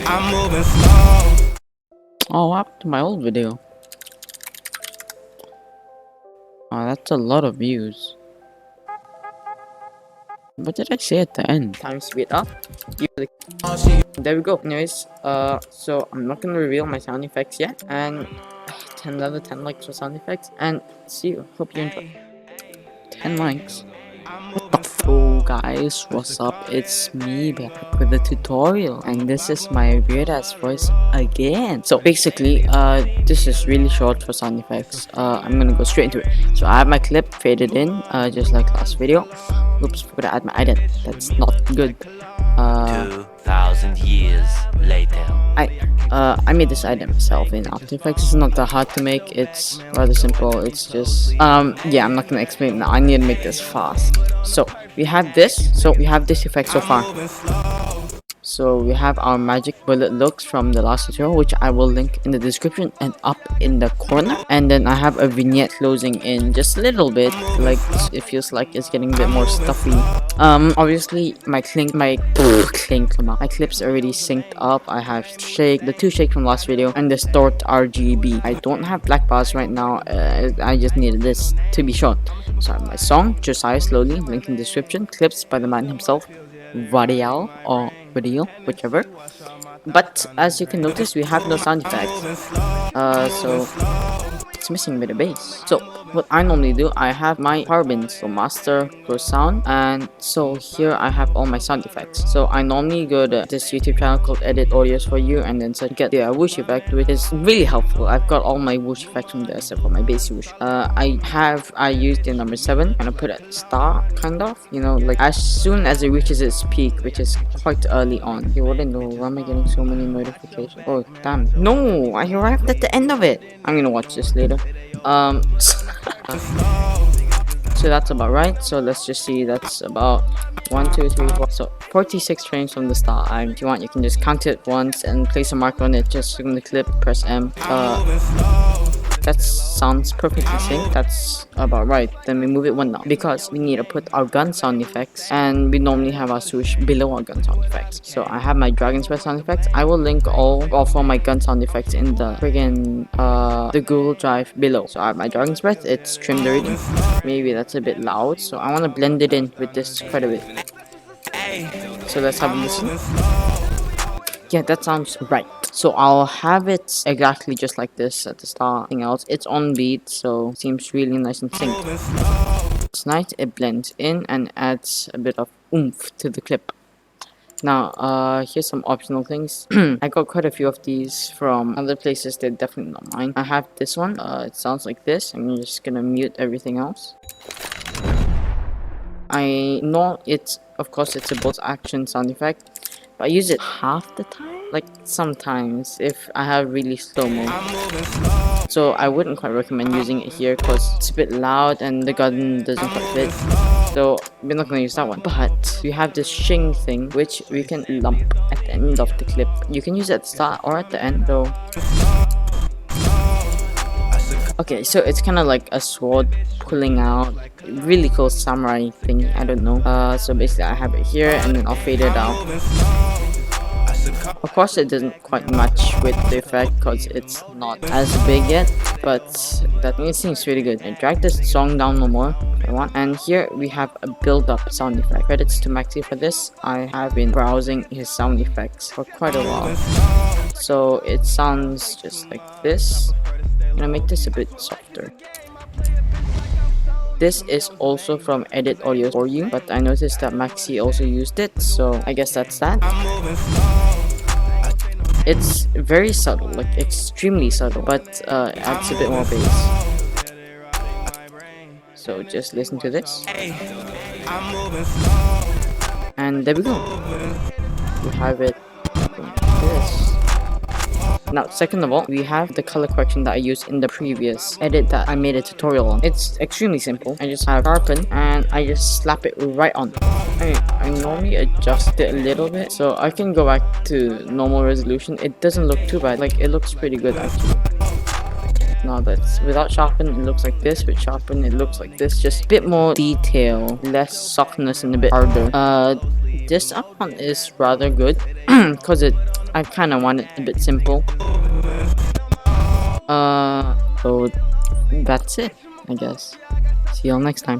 I'm moving slow. Oh, what happened to my old video? Oh, that's a lot of views. What did I say at the end? Time speed up. There we go. Anyways, so I'm not gonna reveal my sound effects yet, and another 10 likes for sound effects, and see you. Hope you enjoy. 10 likes. Oh guys, what's up? It's me back with the tutorial, and this is my weird ass voice again. So basically, this is really short for sound effects. I'm gonna go straight into it. So I have my clip faded in, just like last video. Oops, forgot to add my ident. That's not good. 2,000 years later. I made this item myself in After Effects. It's not that hard to make. It's rather simple. It's just yeah, I'm not gonna explain it now. I need to make this fast. So we have this. So we have this effect so far. So we have our magic bullet looks from the last tutorial, which I will link in the description and up in the corner. And then I have a vignette closing in just a little bit, like it feels like it's getting a bit more stuffy. Obviously my clips already synced up. I have the two shake from last video and the distort RGB. I don't have black bars right now. I just needed this to be short. So I have my song Josiah Slowly, link in the description, clips by the man himself, Varial or Video, whichever. But as you can notice, we have no sound effects. So it's missing a bit of bass. So what I normally do, I have my power bins, so master, go sound, and so here I have all my sound effects. So I normally go to this YouTube channel called Edit Audios for You, and then get the whoosh effect, which is really helpful. I've got all my whoosh effects from there except for my bass whoosh. I used the number 7 and I put a star kind of, you know, like as soon as it reaches its peak, which is quite early on. You wouldn't know why am I getting so many notifications. Oh damn, no, I arrived at the end of it. I'm gonna watch this later. So that's about right. So let's just see, that's about 1 2 3 4, so 46 frames from the start. If you want, you can just count it once and place a mark on it just from the clip. Press M. That sounds perfectly synced. That's about right. Then we move it one now because we need to put our gun sound effects, and we normally have our swoosh below our gun sound effects. So I have my dragon's breath sound effects. I will link all of my gun sound effects in the friggin' the Google Drive below. So I have my dragon's breath. It's trimmed already. Maybe that's a bit loud, so I want to blend it in with this quite a bit. So let's have a listen. Yeah, that sounds right. So I'll have it exactly just like this at the start. Anything else, it's on beat, so it seems really nice and synced. It's nice, it blends in and adds a bit of oomph to the clip. Now, here's some optional things. I got quite a few of these from other places, they're definitely not mine. I have this one, it sounds like this. I'm just gonna mute everything else. I know it's, of course, it's a bolt action sound effect. I use it half the time, like sometimes if I have really slow-mo. So I wouldn't quite recommend using it here because it's a bit loud and the gun doesn't quite fit. So we're not gonna use that one. But we have this shing thing which we can lump at the end of the clip. You can use it at the start or at the end though. Okay, so it's kind of like a sword pulling out, really cool samurai thing, I don't know. So basically I have it here and then I'll fade it out. Of course it doesn't quite match with the effect because it's not as big yet, but that it seems really good. I drag this song down no more if I want, and here we have a build-up sound effect. Credits to Maxi for this. I have been browsing his sound effects for quite a while. So it sounds just like this. I'm gonna make this a bit softer. This is also from Edit Audios for You, but I noticed that Maxi also used it, so I guess that's that. It's very subtle, like extremely subtle, but adds a bit more bass. So just listen to this. And there we go. We have it like this. Now, second of all, we have the color correction that I used in the previous edit that I made a tutorial on. It's extremely simple. I just have sharpen and I just slap it right on. I normally adjust it a little bit, so I can go back to normal resolution. It doesn't look too bad. Like, it looks pretty good actually. Now that's without sharpen, it looks like this. With sharpen, it looks like this. Just a bit more detail, less softness, and a bit harder. This one is rather good because I kind of want it a bit simple. So that's it, I guess. See y'all next time.